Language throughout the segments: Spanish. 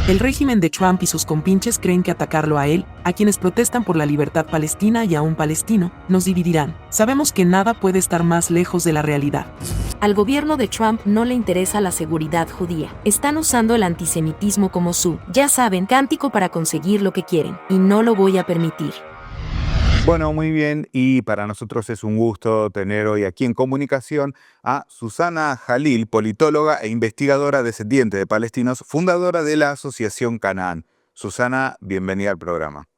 El régimen de Trump y sus compinches creen que atacarlo a él, a quienes protestan por la libertad palestina y a un palestino, nos dividirán. Sabemos que nada puede estar más lejos de la realidad. Al gobierno de Trump no le interesa la seguridad judía. Están usando el antisemitismo como su, ya saben, cántico para conseguir lo que quieren, y no lo voy a permitir. Bueno, muy bien, y para nosotros es un gusto tener hoy aquí en comunicación a Susana Jalil, politóloga e investigadora descendiente de palestinos, fundadora de la Asociación Canaán. Susana, bienvenida al programa.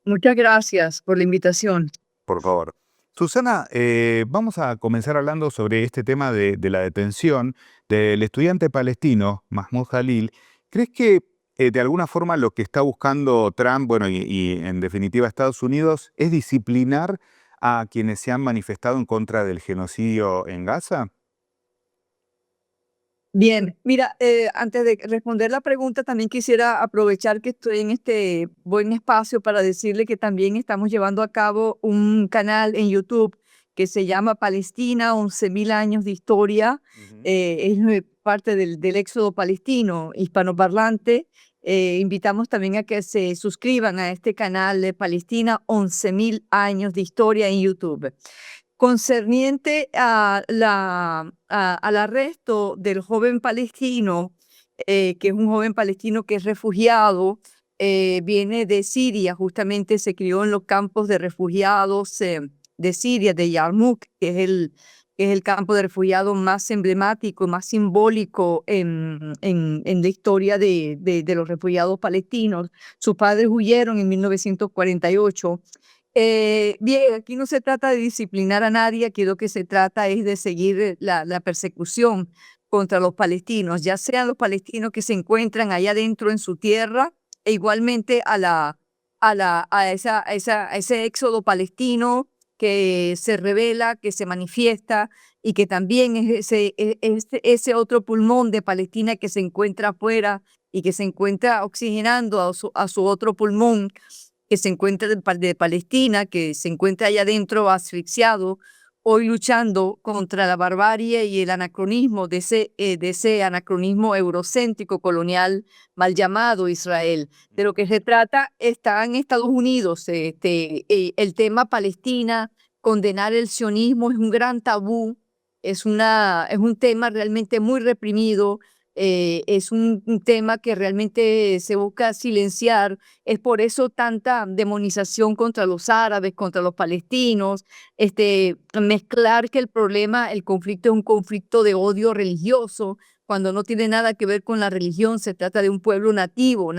Muchas gracias por la invitación. Por favor. Susana, vamos a comenzar hablando sobre este tema de la detención del estudiante palestino Mahmoud Jalil. ¿Crees que de alguna forma lo que está buscando Trump, bueno, y en definitiva Estados Unidos, es disciplinar a quienes se han manifestado en contra del genocidio en Gaza? Bien, mira, antes de responder la pregunta, también quisiera aprovechar que estoy en este buen espacio para decirle que también estamos llevando a cabo un canal en YouTube que se llama Palestina, 11.000 años de historia. Es parte del éxodo palestino hispanoparlante. Invitamos también a que se suscriban a este canal de Palestina, 11.000 años de historia en YouTube. Concerniente al arresto del joven palestino, que es un joven palestino que es refugiado, viene de Siria, justamente se crió en los campos de refugiados de Siria, de Yarmouk, que es el campo de refugiados más emblemático, más simbólico en la historia de los refugiados palestinos. Sus padres huyeron en 1948. Bien, aquí no se trata de disciplinar a nadie, aquí lo que se trata es de seguir la persecución contra los palestinos, ya sean los palestinos que se encuentran allá adentro en su tierra, e igualmente a ese éxodo palestino que se revela, que se manifiesta y que también es ese otro pulmón de Palestina que se encuentra afuera y que se encuentra oxigenando a su otro pulmón que se encuentra de Palestina, que se encuentra allá adentro asfixiado, hoy luchando contra la barbarie y el anacronismo de ese anacronismo eurocéntrico colonial mal llamado Israel. De lo que se trata está en Estados Unidos. El tema Palestina, condenar el sionismo es un gran tabú, es un tema realmente muy reprimido. Es un tema que realmente se busca silenciar. Es por eso tanta demonización contra los árabes, contra los palestinos, mezclar que el problema, el conflicto es un conflicto de odio religioso, cuando no tiene nada que ver con la religión. Se trata de un pueblo nativo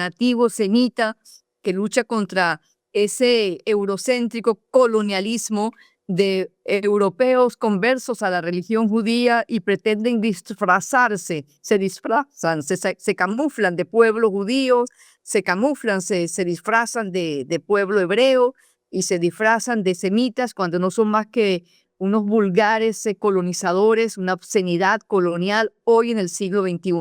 semita, que lucha contra ese eurocéntrico colonialismo de europeos conversos a la religión judía y pretenden disfrazarse, se disfrazan, se camuflan de pueblo judío, se camuflan, se disfrazan de pueblo hebreo y se disfrazan de semitas cuando no son más que unos vulgares colonizadores, una obscenidad colonial hoy en el siglo XXI.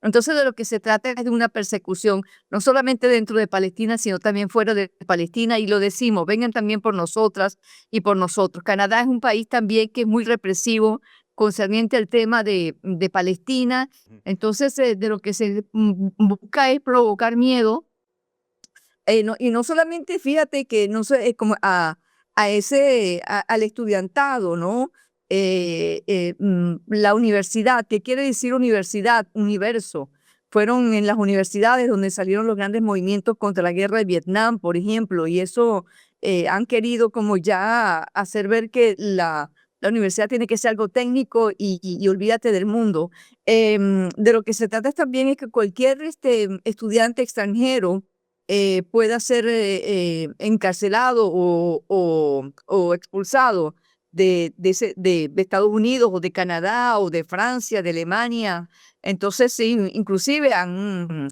Entonces de lo que se trata es de una persecución, no solamente dentro de Palestina, sino también fuera de Palestina, y lo decimos, vengan también por nosotras y por nosotros. Canadá es un país también que es muy represivo concerniente al tema de Palestina. Entonces, de lo que se busca es provocar miedo. Y no solamente, fíjate que no sé, como al estudiantado, ¿no? La universidad, ¿qué quiere decir universidad? Universo. Fueron en las universidades donde salieron los grandes movimientos contra la guerra de Vietnam, por ejemplo, y eso han querido como ya hacer ver que la universidad tiene que ser algo técnico y olvídate del mundo. De lo que se trata también es que cualquier estudiante extranjero pueda ser encarcelado o expulsado de Estados Unidos o de Canadá o de Francia, de Alemania. Entonces, sí, inclusive han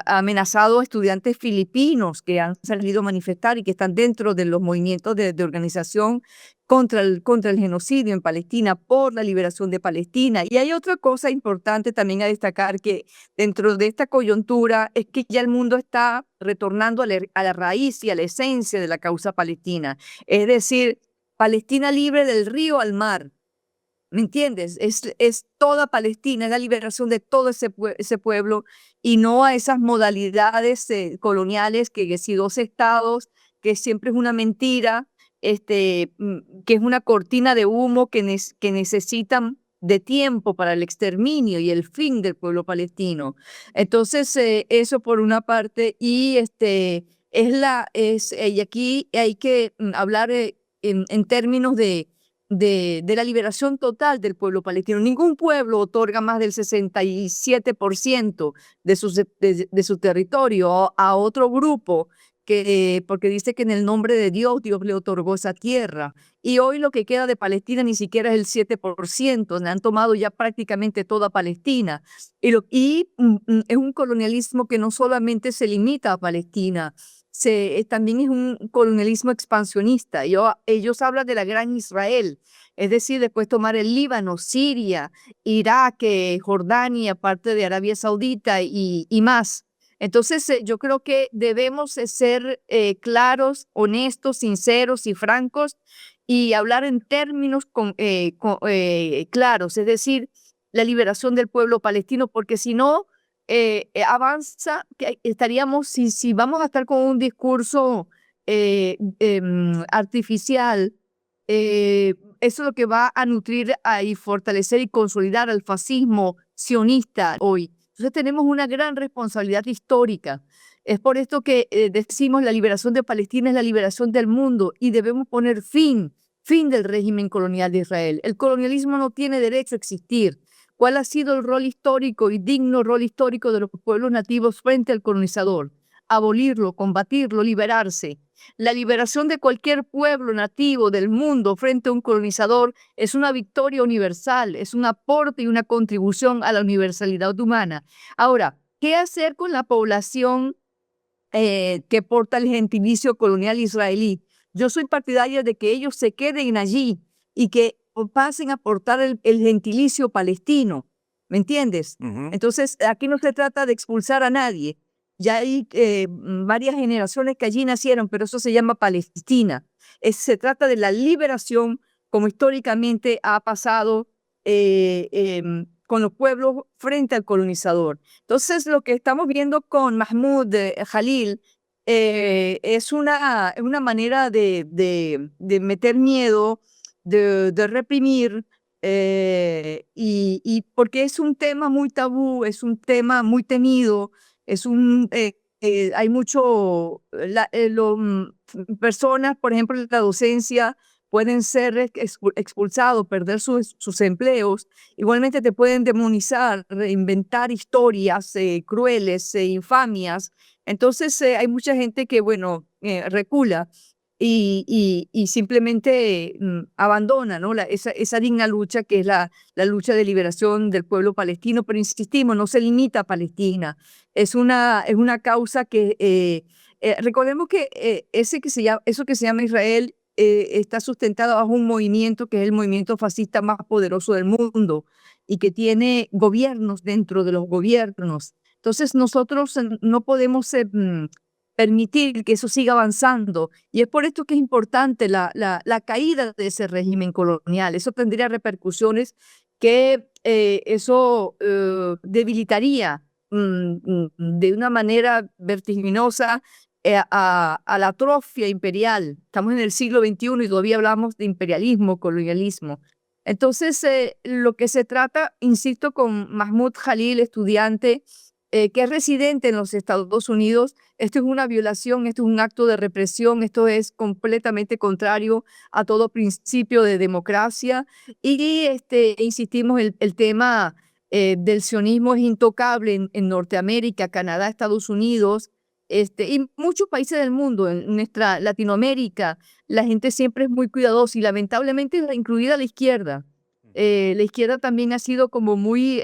amenazado a estudiantes filipinos que han salido a manifestar y que están dentro de los movimientos de organización contra el genocidio en Palestina, por la liberación de Palestina. Y hay otra cosa importante también a destacar, que dentro de esta coyuntura es que ya el mundo está retornando a la raíz y a la esencia de la causa palestina. Es decir, Palestina libre del río al mar, ¿Me entiendes? Es toda Palestina, es la liberación de todo ese pueblo y no a esas modalidades coloniales que si dos estados, que siempre es una mentira, que es una cortina de humo que necesitan de tiempo para el exterminio y el fin del pueblo palestino. Entonces, eso por una parte, y y aquí hay que hablar en términos de la liberación total del pueblo palestino. Ningún pueblo otorga más del 67% de su territorio a otro grupo porque dice que en el nombre de Dios, Dios le otorgó esa tierra. Y hoy lo que queda de Palestina ni siquiera es el 7%, le han tomado ya prácticamente toda Palestina. Es un colonialismo que no solamente se limita a Palestina, también es un colonialismo expansionista. Ellos hablan de la Gran Israel, es decir, después tomar el Líbano, Siria, Irak, Jordania, parte de Arabia Saudita y más. Entonces, yo creo que debemos ser claros, honestos, sinceros y francos y hablar en términos claros, es decir, la liberación del pueblo palestino, porque si no, avanza, que estaríamos, si vamos a estar con un discurso artificial, eso es lo que va a nutrir y fortalecer y consolidar al fascismo sionista hoy. Entonces tenemos una gran responsabilidad histórica. Es por esto que decimos la liberación de Palestina es la liberación del mundo y debemos poner fin del régimen colonial de Israel. El colonialismo no tiene derecho a existir. ¿Cuál ha sido el rol histórico y digno rol histórico de los pueblos nativos frente al colonizador? Abolirlo, combatirlo, liberarse. La liberación de cualquier pueblo nativo del mundo frente a un colonizador es una victoria universal, es un aporte y una contribución a la universalidad humana. Ahora, ¿qué hacer con la población que porta el gentilicio colonial israelí? Yo soy partidaria de que ellos se queden allí y que pasen a portar el gentilicio palestino, ¿me entiendes? Entonces, aquí no se trata de expulsar a nadie. Ya hay varias generaciones que allí nacieron, pero eso se llama Palestina. Se trata de la liberación, como históricamente ha pasado con los pueblos frente al colonizador. Entonces, lo que estamos viendo con Mahmoud Jalil es una manera de meter miedo, de reprimir, y porque es un tema muy tabú, es un tema muy temido, hay mucho, personas, por ejemplo, en la docencia pueden ser expulsados, perder sus empleos. Igualmente te pueden demonizar, reinventar historias crueles, infamias. Entonces hay mucha gente que, bueno, recula y simplemente abandona, ¿no? Esa digna lucha que es la lucha de liberación del pueblo palestino, pero insistimos, no se limita a Palestina, es una causa que, recordemos que eso que se llama Israel está sustentado bajo un movimiento que es el movimiento fascista más poderoso del mundo y que tiene gobiernos dentro de los gobiernos. Entonces nosotros no podemos permitir que eso siga avanzando. Y es por esto que es importante la caída de ese régimen colonial. Eso tendría repercusiones que eso debilitaría de una manera vertiginosa a la atrofia imperial. Estamos en el siglo XXI y todavía hablamos de imperialismo, colonialismo. Entonces, lo que se trata, insisto, con Mahmoud Jalil, estudiante, que es residente en los Estados Unidos, esto es una violación, esto es un acto de represión, esto es completamente contrario a todo principio de democracia. Y insistimos, el tema del sionismo es intocable en Norteamérica, Canadá, Estados Unidos, y muchos países del mundo. En nuestra Latinoamérica, la gente siempre es muy cuidadosa y lamentablemente incluida la izquierda. La izquierda también ha sido como muy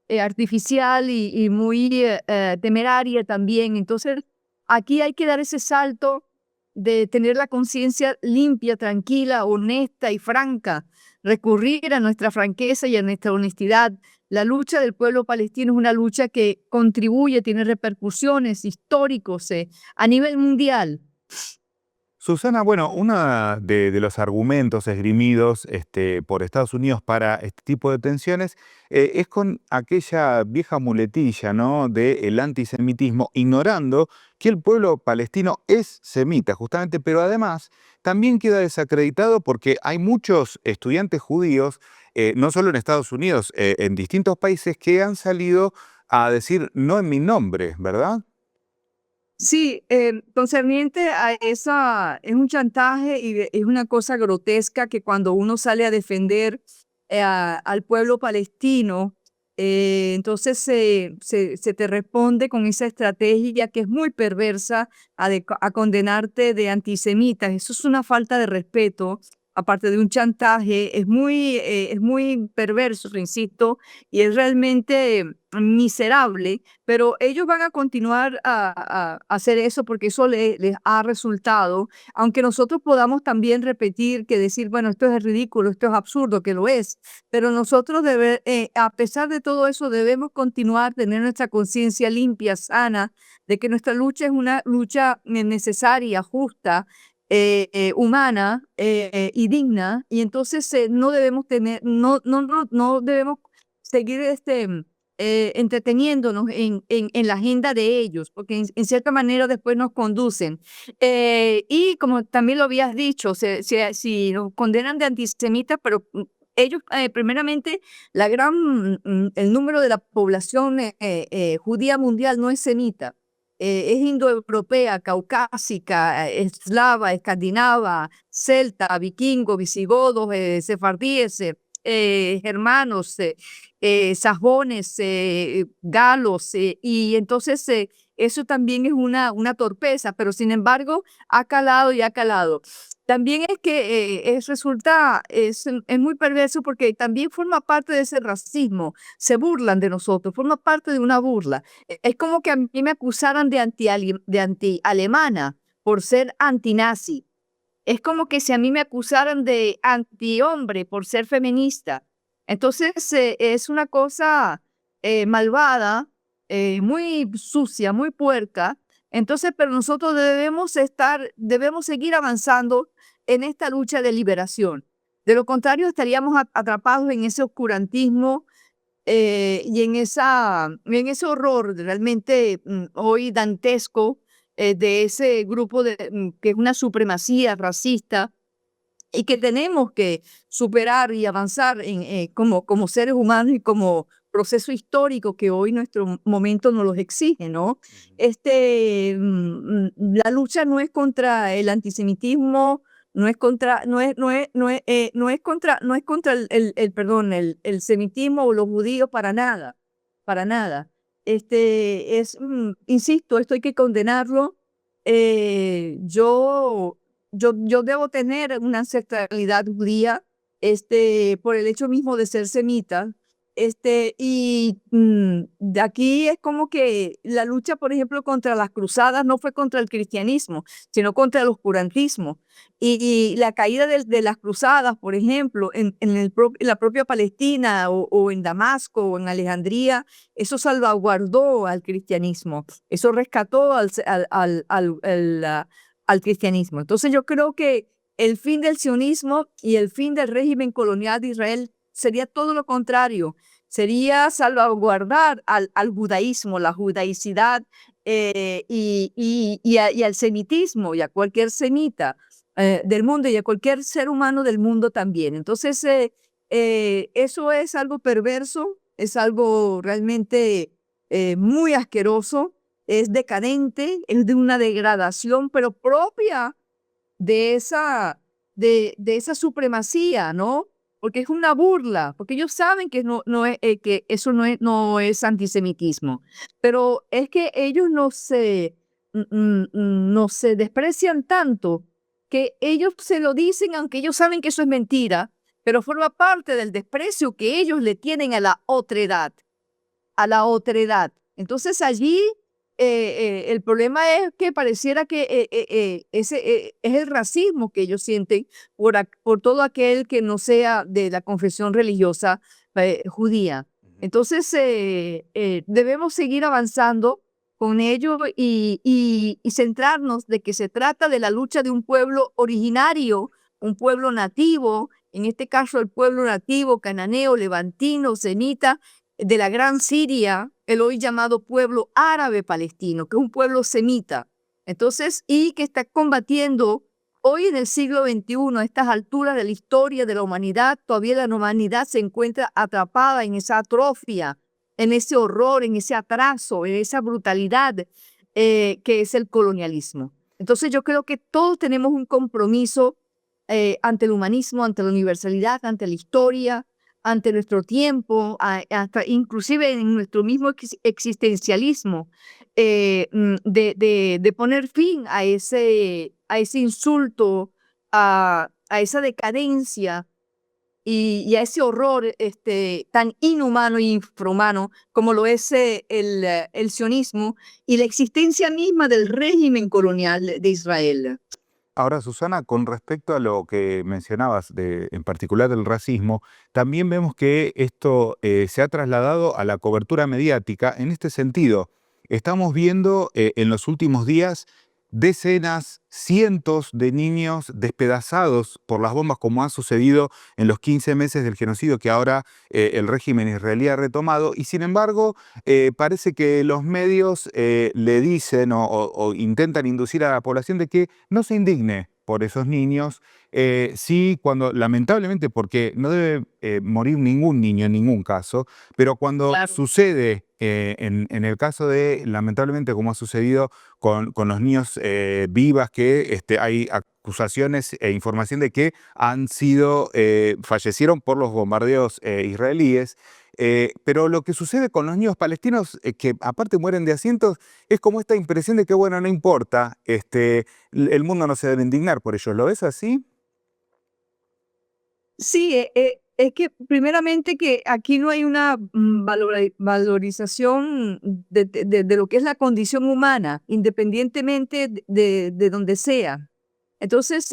artificial y muy temeraria también. Entonces, aquí hay que dar ese salto de tener la conciencia limpia, tranquila, honesta y franca, recurrir a nuestra franqueza y a nuestra honestidad. La lucha del pueblo palestino es una lucha que contribuye, tiene repercusiones históricas a nivel mundial. Susana, bueno, uno de los argumentos esgrimidos por Estados Unidos para este tipo de tensiones es con aquella vieja muletilla, ¿no?, del antisemitismo, ignorando que el pueblo palestino es semita, justamente, pero además también queda desacreditado porque hay muchos estudiantes judíos, no solo en Estados Unidos, en distintos países, que han salido a decir no en mi nombre, ¿verdad? Sí, concerniente a esa, es un chantaje y es una cosa grotesca que cuando uno sale a defender al pueblo palestino, entonces se te responde con esa estrategia que es muy perversa a condenarte de antisemitas. Eso es una falta de respeto, aparte de un chantaje, es muy perverso, insisto, y es realmente miserable, pero ellos van a continuar a hacer eso porque eso les ha resultado, aunque nosotros podamos también repetir que decir, bueno, esto es ridículo, esto es absurdo, que lo es, pero nosotros a pesar de todo eso debemos continuar, tener nuestra conciencia limpia, sana, de que nuestra lucha es una lucha necesaria, justa, humana y digna, y entonces no debemos no debemos seguir entreteniéndonos en la agenda de ellos, porque en cierta manera después nos conducen. Y como también lo habías dicho, si nos condenan de antisemitas, pero ellos, primeramente, el número de la población judía mundial no es semita. Es indoeuropea, caucásica, eslava, escandinava, celta, vikingo, visigodos, sefardíes, germanos, sajones, galos, y entonces eso también es una torpeza, pero sin embargo ha calado y ha calado. También es que es muy perverso porque también forma parte de ese racismo, se burlan de nosotros, forma parte de una burla. Es como que a mí me acusaran de anti-alemana por ser antinazi. Es como que si a mí me acusaran de antihombre por ser feminista. Entonces, es una cosa malvada, muy sucia, muy puerca. Entonces, pero nosotros debemos seguir avanzando en esta lucha de liberación. De lo contrario, estaríamos atrapados en ese oscurantismo y en ese horror realmente hoy dantesco de ese grupo que es una supremacía racista y que tenemos que superar y avanzar como seres humanos y como proceso histórico que hoy nuestro momento nos los exige, ¿no? La lucha no es contra el antisemitismo, no es contra, no es contra perdón, el semitismo o los judíos para nada, para nada. Insisto, esto hay que condenarlo. Yo debo tener una ancestralidad judía, por el hecho mismo de ser semita, de aquí es como que la lucha, por ejemplo, contra las cruzadas no fue contra el cristianismo, sino contra el oscurantismo. Y la caída de las cruzadas, por ejemplo, en la propia Palestina o en Damasco o en Alejandría, eso salvaguardó al cristianismo, eso rescató al cristianismo. Entonces yo creo que el fin del sionismo y el fin del régimen colonial de Israel sería todo lo contrario, sería salvaguardar al judaísmo, la judaicidad y al semitismo y a cualquier semita del mundo y a cualquier ser humano del mundo también. Entonces eso es algo perverso, es algo realmente muy asqueroso, es decadente, es de una degradación, pero propia de de esa supremacía, ¿no? Porque es una burla, porque ellos saben que, que eso no es antisemitismo, pero es que ellos no se desprecian tanto que ellos se lo dicen, aunque ellos saben que eso es mentira, pero forma parte del desprecio que ellos le tienen a la otredad. Entonces allí el problema es que pareciera que ese es el racismo que ellos sienten por todo aquel que no sea de la confesión religiosa judía. Ujú. Entonces debemos seguir avanzando con ello y centrarnos de que se trata de la lucha de un pueblo originario, un pueblo nativo, en este caso el pueblo nativo cananeo, levantino, semita, de la Gran Siria, el hoy llamado pueblo árabe palestino, que es un pueblo semita. Entonces, y que está combatiendo hoy en el siglo XXI, a estas alturas de la historia de la humanidad, todavía la humanidad se encuentra atrapada en esa atrofia, en ese horror, en ese atraso, en esa brutalidad que es el colonialismo. Entonces yo creo que todos tenemos un compromiso ante el humanismo, ante la universalidad, ante la historia, ante nuestro tiempo, hasta inclusive en nuestro mismo existencialismo, de poner fin a ese insulto, a esa decadencia y a ese horror tan inhumano e infrahumano como lo es el sionismo y la existencia misma del régimen colonial de Israel. Ahora, Susana, con respecto a lo que mencionabas, en particular del racismo, también vemos que esto se ha trasladado a la cobertura mediática. En este sentido, estamos viendo en los últimos días decenas, cientos de niños despedazados por las bombas, como ha sucedido en los 15 meses del genocidio que ahora el régimen israelí ha retomado. Y sin embargo, parece que los medios le dicen o intentan inducir a la población de que no se indigne por esos niños, sí, cuando, lamentablemente, porque no debe morir ningún niño en ningún caso, pero cuando Claro. sucede, en el caso de, lamentablemente, como ha sucedido con los niños vivas, que hay acusaciones e información de que han sido, fallecieron por los bombardeos israelíes. Pero lo que sucede con los niños palestinos, que aparte mueren de a cientos, es como esta impresión de que, bueno, no importa, el mundo no se debe indignar por ellos. ¿Lo ves así? Sí, es que primeramente que aquí no hay una valorización de lo que es la condición humana, independientemente de donde sea. Entonces,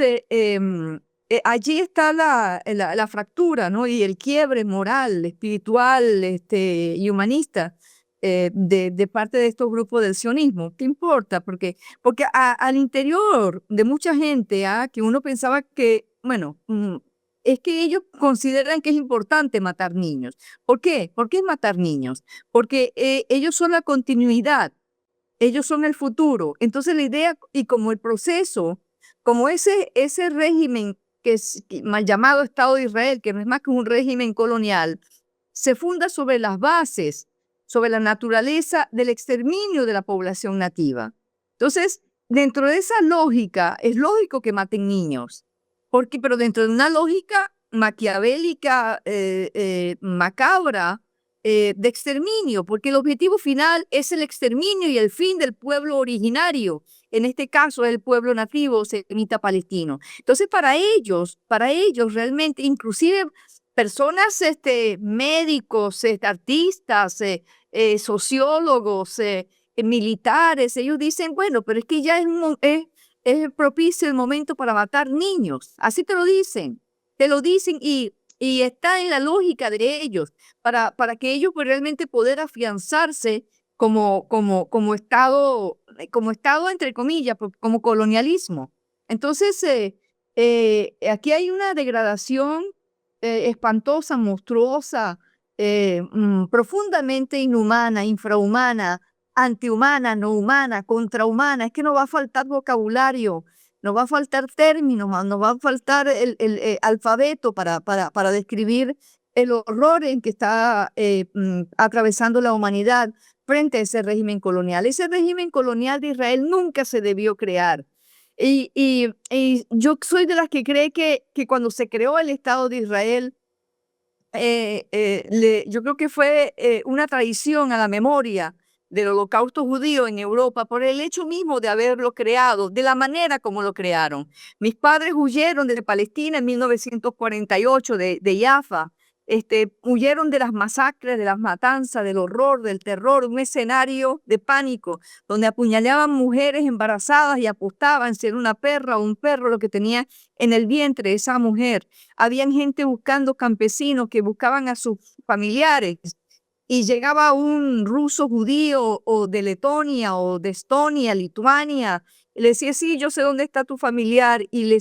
allí está la fractura, ¿no? Y el quiebre moral, espiritual, y humanista de parte de estos grupos del sionismo. ¿Qué importa? Porque al interior de mucha gente, que uno pensaba que, bueno, es que ellos consideran que es importante matar niños. ¿Por qué? ¿Por qué es matar niños? Porque ellos son la continuidad, ellos son el futuro. Entonces la idea y como el proceso, como ese régimen mal llamado Estado de Israel, que no es más que un régimen colonial, se funda sobre las bases, sobre la naturaleza del exterminio de la población nativa. Entonces, dentro de esa lógica, es lógico que maten niños, pero dentro de una lógica maquiavélica, macabra, de exterminio, porque el objetivo final es el exterminio y el fin del pueblo originario, en este caso el pueblo nativo semita palestino. Entonces, para ellos realmente, inclusive personas, médicos, artistas, sociólogos, militares, ellos dicen, bueno, pero es que ya es propicio el momento para matar niños. Así te lo dicen y está en la lógica de ellos, para que ellos pues, realmente poder afianzarse como Estado, entre comillas, como colonialismo. Entonces, aquí hay una degradación espantosa, monstruosa, profundamente inhumana, infrahumana, antihumana, no humana, contrahumana. Es que no va a faltar vocabulario, no va a faltar términos, no va a faltar el alfabeto para describir el horror en que está atravesando la humanidad frente a ese régimen colonial. Ese régimen colonial de Israel nunca se debió crear. Y yo soy de las que cree que cuando se creó el Estado de Israel, yo creo que fue una traición a la memoria del holocausto judío en Europa por el hecho mismo de haberlo creado, de la manera como lo crearon. Mis padres huyeron de Palestina en 1948, de Jaffa, huyeron de las masacres, de las matanzas, del horror, del terror, un escenario de pánico, donde apuñaleaban mujeres embarazadas y apostaban si era una perra o un perro lo que tenía en el vientre esa mujer. Habían gente buscando campesinos que buscaban a sus familiares y llegaba un ruso judío o de Letonia o de Estonia, Lituania, y le decía, sí, yo sé dónde está tu familiar, y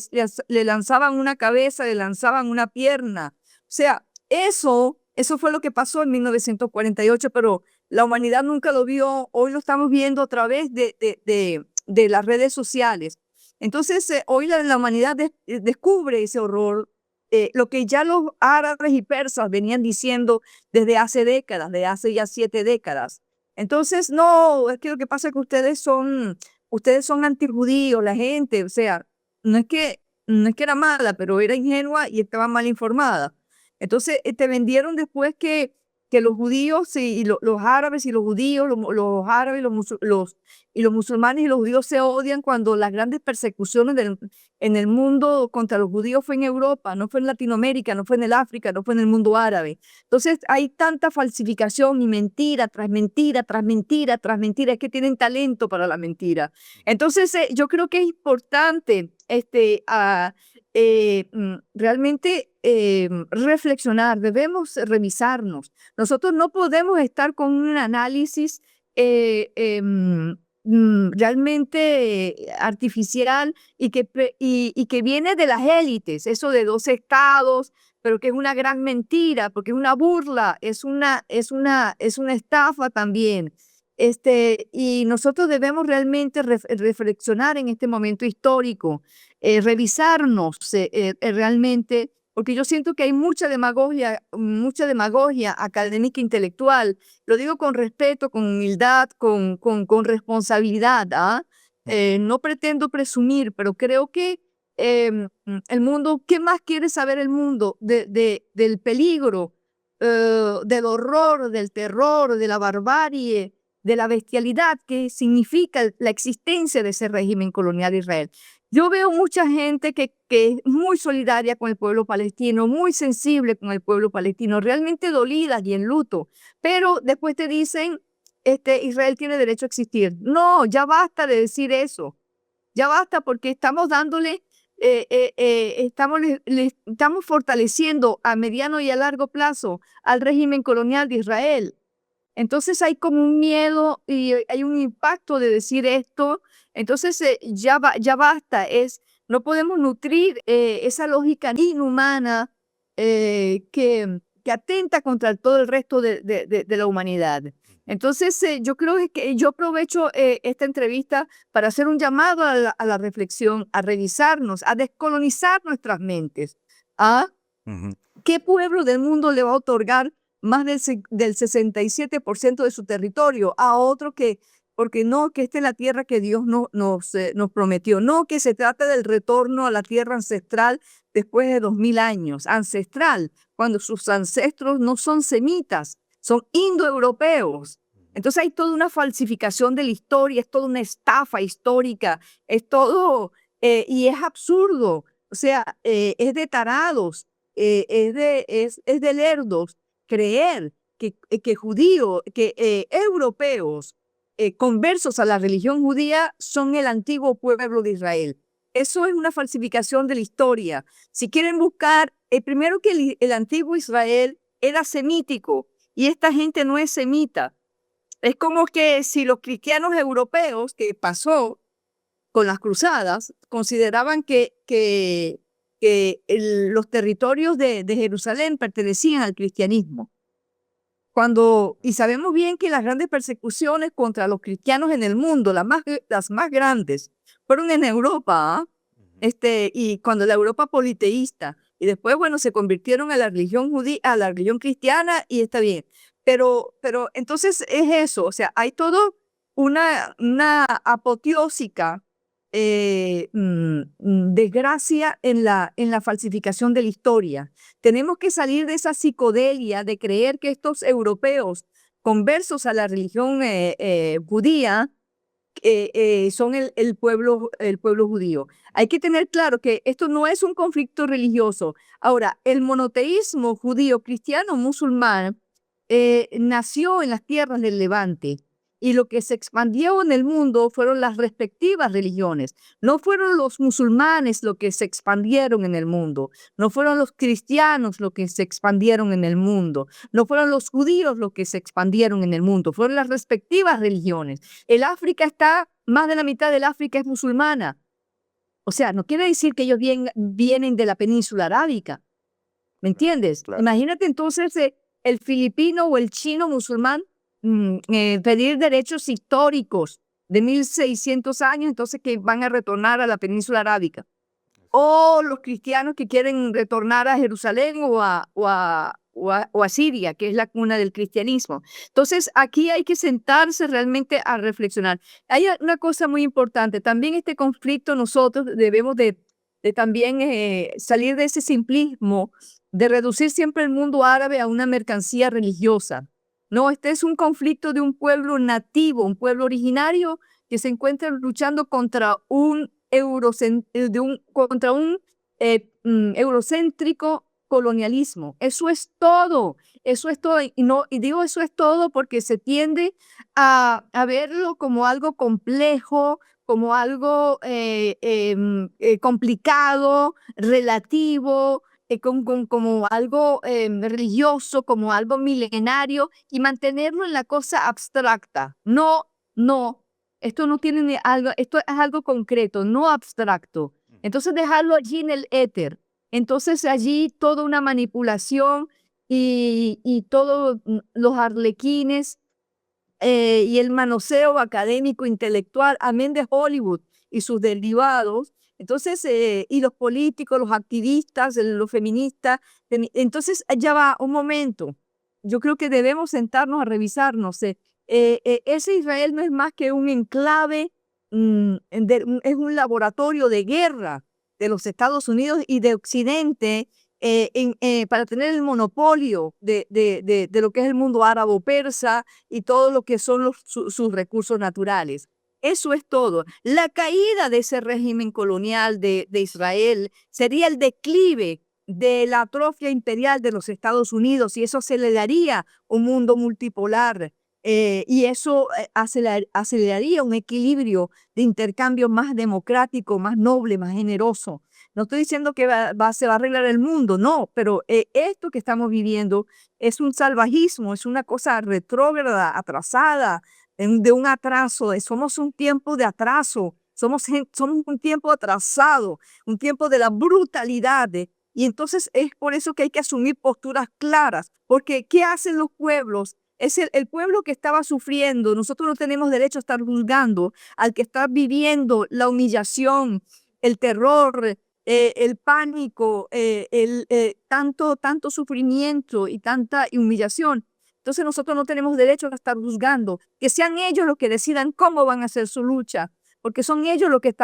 le lanzaban una cabeza, le lanzaban una pierna. O sea, eso fue lo que pasó en 1948, pero la humanidad nunca lo vio. Hoy lo estamos viendo a través de las redes sociales. Entonces, hoy la humanidad descubre ese horror, lo que ya los árabes y persas venían diciendo desde hace décadas, de hace ya 7 décadas. Entonces, no, es que lo que pasa es que ustedes son antijudíos, la gente, o sea, no es que era mala, pero era ingenua y estaba mal informada. Entonces, te vendieron después que los judíos los árabes y los judíos, los árabes y los musulmanes y los judíos se odian, cuando las grandes persecuciones en el mundo contra los judíos fue en Europa, no fue en Latinoamérica, no fue en el África, no fue en el mundo árabe. Entonces, hay tanta falsificación y mentira tras mentira, tras mentira, tras mentira, es que tienen talento para la mentira. Entonces, yo creo que es importante realmente reflexionar, debemos revisarnos. Nosotros no podemos estar con un análisis realmente artificial y que viene de las élites, eso de 2 estados, pero que es una gran mentira, porque es una burla, es una estafa también. Y nosotros debemos realmente reflexionar en este momento histórico, revisarnos realmente, porque yo siento que hay mucha demagogia académica e intelectual. Lo digo con respeto, con humildad, con responsabilidad. ¿Ah? No pretendo presumir, pero creo que el mundo, ¿qué más quiere saber el mundo del peligro, del horror, del terror, de la barbarie, de la bestialidad que significa la existencia de ese régimen colonial de Israel? Yo veo mucha gente que es muy solidaria con el pueblo palestino, muy sensible con el pueblo palestino, realmente dolida y en luto, pero después te dicen, Israel tiene derecho a existir. No, ya basta de decir eso, ya basta, porque estamos dándole, estamos fortaleciendo a mediano y a largo plazo al régimen colonial de Israel. Entonces hay como un miedo y hay un impacto de decir esto. Entonces ya basta, no podemos nutrir esa lógica inhumana que atenta contra todo el resto de la humanidad. Entonces yo creo que yo aprovecho esta entrevista para hacer un llamado a la reflexión, a revisarnos, a descolonizar nuestras mentes. ¿Ah? Ujú. ¿Qué pueblo del mundo le va a otorgar más del 67% de su territorio a otro porque no, que esta es la tierra que Dios nos prometió? No, que se trata del retorno a la tierra ancestral después de 2000 años, ancestral, cuando sus ancestros no son semitas, son indoeuropeos. Entonces hay toda una falsificación de la historia, es toda una estafa histórica, es todo, y es absurdo, o sea, es de tarados, es de lerdos creer que europeos conversos a la religión judía son el antiguo pueblo de Israel. Eso es una falsificación de la historia. Si quieren buscar, primero que el antiguo Israel era semítico y esta gente no es semita. Es como que si los cristianos europeos, que pasó con las cruzadas, consideraban que los territorios de Jerusalén pertenecían al cristianismo. Y sabemos bien que las grandes persecuciones contra los cristianos en el mundo, las más grandes, fueron en Europa, ¿ah? Y cuando la Europa politeísta, y después, bueno, se convirtieron a la religión judía, a la religión cristiana, y está bien. Pero entonces es eso, o sea, hay todo una apoteósica desgracia en la falsificación de la historia. Tenemos que salir de esa psicodelia de creer que estos europeos conversos a la religión judía son el pueblo judío. Hay que tener claro que esto no es un conflicto religioso. Ahora, el monoteísmo judío, cristiano, musulmán nació en las tierras del Levante. y lo que se expandió en el mundo fueron las respectivas religiones. No fueron los musulmanes los que se expandieron en el mundo, no fueron los cristianos los que se expandieron en el mundo, no fueron los judíos los que se expandieron en el mundo, fueron las respectivas religiones. El África más de la mitad del África es musulmana. O sea, no quiere decir que ellos vienen de la península arábica. ¿Me entiendes? Claro. Imagínate entonces el filipino o el chino musulmán pedir derechos históricos de 1600 años, entonces que van a retornar a la península arábica. O los cristianos que quieren retornar a Jerusalén o a Siria, que es la cuna del cristianismo. Entonces, aquí hay que sentarse realmente a reflexionar. Hay una cosa muy importante. También este conflicto nosotros debemos de también salir de ese simplismo de reducir siempre el mundo árabe a una mercancía religiosa. No, este es un conflicto de un pueblo nativo, un pueblo originario que se encuentra luchando contra un eurocéntrico colonialismo. Eso es todo. Eso es todo. Y digo eso es todo porque se tiende a verlo como algo complejo, como algo complicado, relativo, como algo religioso, como algo milenario, y mantenerlo en la cosa abstracta. No, no, esto no tiene esto es algo concreto, no abstracto. Entonces dejarlo allí en el éter. Entonces allí toda una manipulación y todos los arlequines y el manoseo académico, intelectual, amén de Hollywood y sus derivados. Entonces, y los políticos, los activistas, los feministas. Entonces, ya va un momento. Yo creo que debemos sentarnos a revisarnos. Ese Israel no es más que un enclave, es un laboratorio de guerra de los Estados Unidos y de Occidente para tener el monopolio de lo que es el mundo árabo-persa y todo lo que son sus recursos naturales. Eso es todo. La caída de ese régimen colonial de Israel sería el declive de la atrofia imperial de los Estados Unidos, y eso se le daría un mundo multipolar, y eso aceleraría un equilibrio de intercambio más democrático, más noble, más generoso. No estoy diciendo que se va a arreglar el mundo, no, pero esto que estamos viviendo es un salvajismo, es una cosa retrógrada, atrasada, de un atraso. Somos un tiempo de atraso, somos un tiempo atrasado, un tiempo de la brutalidad. Y entonces es por eso que hay que asumir posturas claras, porque ¿qué hacen los pueblos? Es el pueblo que estaba sufriendo. Nosotros no tenemos derecho a estar juzgando al que está viviendo la humillación, el terror, el pánico, tanto sufrimiento y tanta humillación. Entonces nosotros no tenemos derecho a estar juzgando. Que sean ellos los que decidan cómo van a hacer su lucha, porque son ellos los que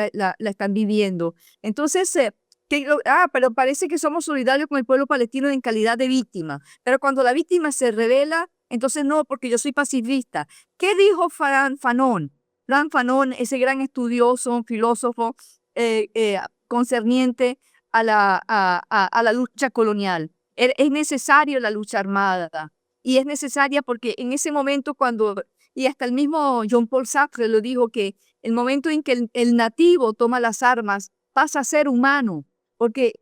la están viviendo. Entonces, pero parece que somos solidarios con el pueblo palestino en calidad de víctima. Pero cuando la víctima se revela, entonces no, porque yo soy pacifista. ¿Qué dijo Frantz Fanon? Frantz Fanon, ese gran estudioso, un filósofo concerniente a la lucha colonial. Es necesaria la lucha armada, y es necesaria porque en ese momento y hasta el mismo Jean Paul Sartre lo dijo, que el momento en que el nativo toma las armas pasa a ser humano, porque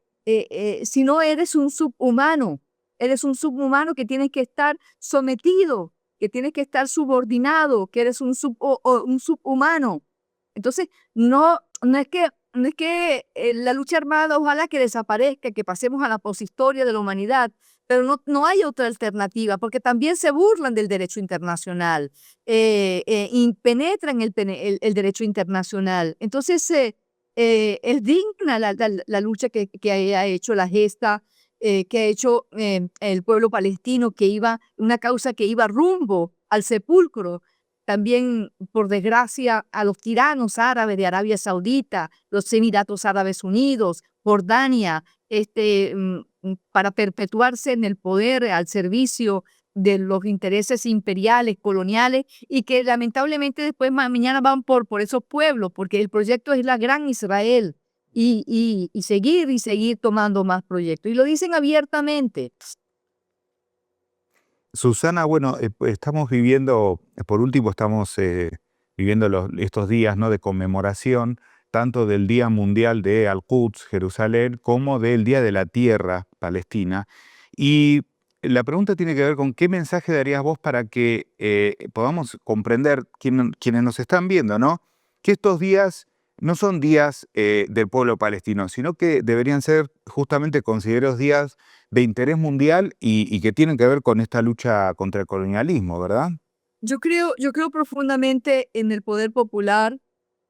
si no eres un subhumano que tienes que estar sometido, que tienes que estar subordinado, que eres un subhumano. Entonces, no es que la lucha armada ojalá que desaparezca, que pasemos a la poshistoria de la humanidad, pero no hay otra alternativa, porque también se burlan del derecho internacional y penetran el derecho internacional. Entonces, es digna la lucha que ha hecho la gesta, que ha hecho el pueblo palestino, una causa que iba rumbo al sepulcro. También, por desgracia, a los tiranos árabes de Arabia Saudita, los Emiratos Árabes Unidos, Jordania, para perpetuarse en el poder al servicio de los intereses imperiales, coloniales, y que lamentablemente después mañana van por esos pueblos, porque el proyecto es la Gran Israel, y seguir tomando más proyectos. Y lo dicen abiertamente. Susana, bueno, pues estamos viviendo, por último, estamos viviendo estos días, ¿no?, de conmemoración, tanto del Día Mundial de Al-Quds, Jerusalén, como del Día de la Tierra, Palestina. Y la pregunta tiene que ver con qué mensaje darías vos para que podamos comprender, quienes nos están viendo, ¿no?, que estos días no son días del pueblo palestino, sino que deberían ser justamente considerados días de interés mundial y que tienen que ver con esta lucha contra el colonialismo, ¿verdad? Yo creo profundamente en el poder popular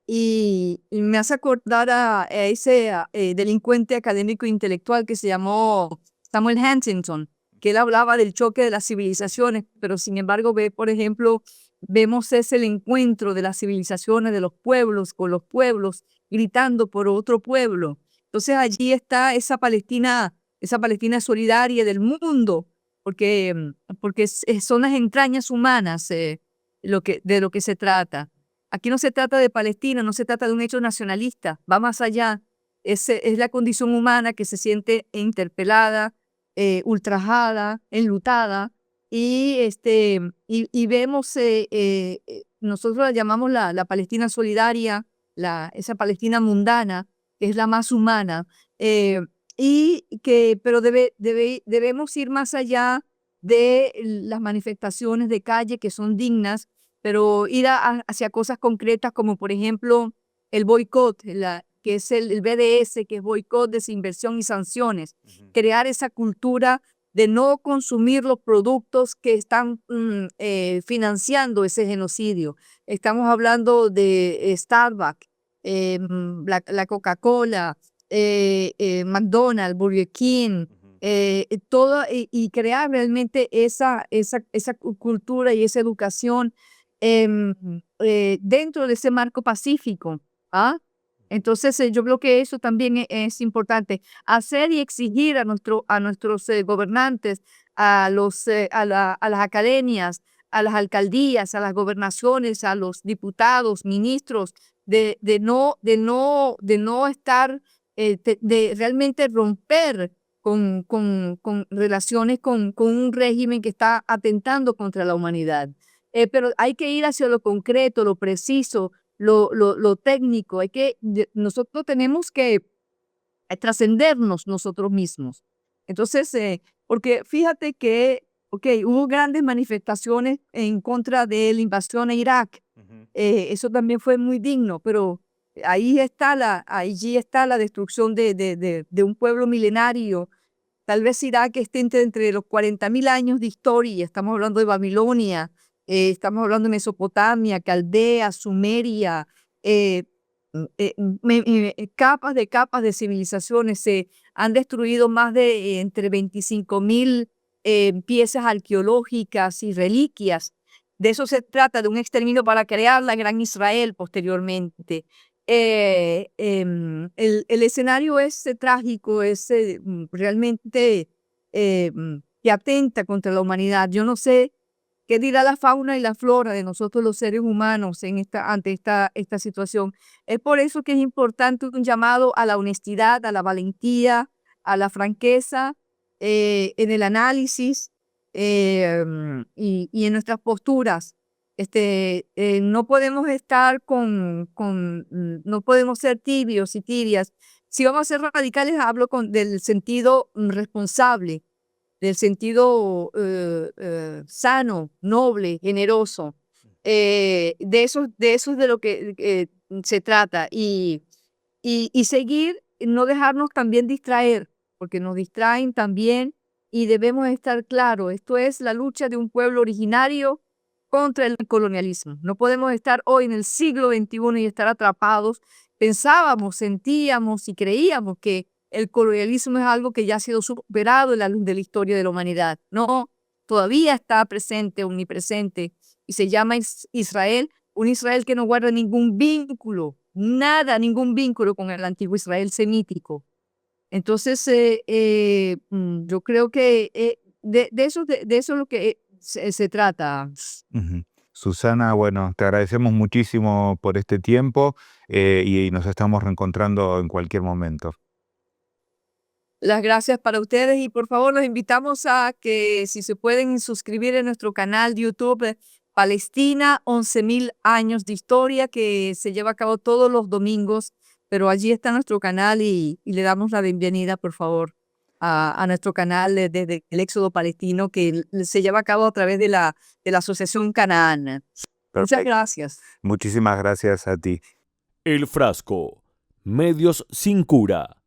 y me hace acordar a ese delincuente académico intelectual que se llamó Samuel Huntington, que él hablaba del choque de las civilizaciones, pero sin embargo por ejemplo, vemos ese el encuentro de las civilizaciones, de los pueblos con los pueblos, gritando por otro pueblo. Entonces allí está esa Palestina solidaria del mundo, porque son las entrañas humanas de lo que se trata. Aquí no se trata de Palestina, no se trata de un hecho nacionalista, va más allá. Es la condición humana que se siente interpelada, ultrajada, enlutada, y vemos, nosotros la llamamos la Palestina solidaria, esa Palestina mundana, que es la más humana, pero debemos ir más allá de las manifestaciones de calle que son dignas, pero ir hacia cosas concretas como por ejemplo el boicot, que es el BDS, que es boicot, desinversión y sanciones. Crear esa cultura de no consumir los productos que están financiando ese genocidio. Estamos hablando de Starbucks, la Coca-Cola, McDonald's, Burger King, todo, y crear realmente esa cultura y esa educación dentro de ese marco pacífico. ¿Ah? Entonces, yo creo que eso también es importante. Hacer y exigir a nuestros gobernantes, a las academias, a las alcaldías, a las gobernaciones, a los diputados, ministros, de no estar, de realmente romper con relaciones con un régimen que está atentando contra la humanidad. Pero hay que ir hacia lo concreto, lo preciso, lo técnico. Nosotros tenemos que trascendernos nosotros mismos. Entonces, porque fíjate que, hubo grandes manifestaciones en contra de la invasión a Irak. Eso también fue muy digno, pero allí está la destrucción de un pueblo milenario. Tal vez Irak esté entre los 40.000 años de historia. Estamos hablando de Babilonia, estamos hablando de Mesopotamia, Caldea, Sumeria, eh, capas de civilizaciones. Se han destruido más de entre 25.000 piezas arqueológicas y reliquias. De eso se trata, de un exterminio para crear la Gran Israel posteriormente. El escenario es trágico, es realmente que atenta contra la humanidad. Yo no sé qué dirá la fauna y la flora de nosotros los seres humanos ante esta situación. Es por eso que es importante un llamado a la honestidad, a la valentía, a la franqueza en el análisis y en nuestras posturas. No podemos estar no podemos ser tibios y tibias. Si vamos a ser radicales, hablo del sentido responsable, del sentido sano, noble, generoso. De eso es de lo que se trata. Y seguir, no dejarnos también distraer, porque nos distraen también y debemos estar claros. Esto es la lucha de un pueblo originario contra el colonialismo. No podemos estar hoy en el siglo XXI y estar atrapados. Pensábamos, sentíamos y creíamos que el colonialismo es algo que ya ha sido superado en la luz de la historia de la humanidad. No, todavía está presente, omnipresente, y se llama Israel, un Israel que no guarda ningún vínculo, nada, ningún vínculo con el antiguo Israel semítico. Entonces, yo creo que de eso es lo que se trata. Ujú. Susana, bueno, te agradecemos muchísimo por este tiempo y nos estamos reencontrando en cualquier momento. Las gracias para ustedes y por favor los invitamos a que si se pueden suscribir en nuestro canal de YouTube Palestina, 11.000 años de historia, que se lleva a cabo todos los domingos, pero allí está nuestro canal y le damos la bienvenida, por favor, a nuestro canal desde el Éxodo Palestino, que se lleva a cabo a través de la Asociación Canaán. Muchas Perfecto. gracias. Muchísimas gracias a ti. El Frasco. Medios sin cura.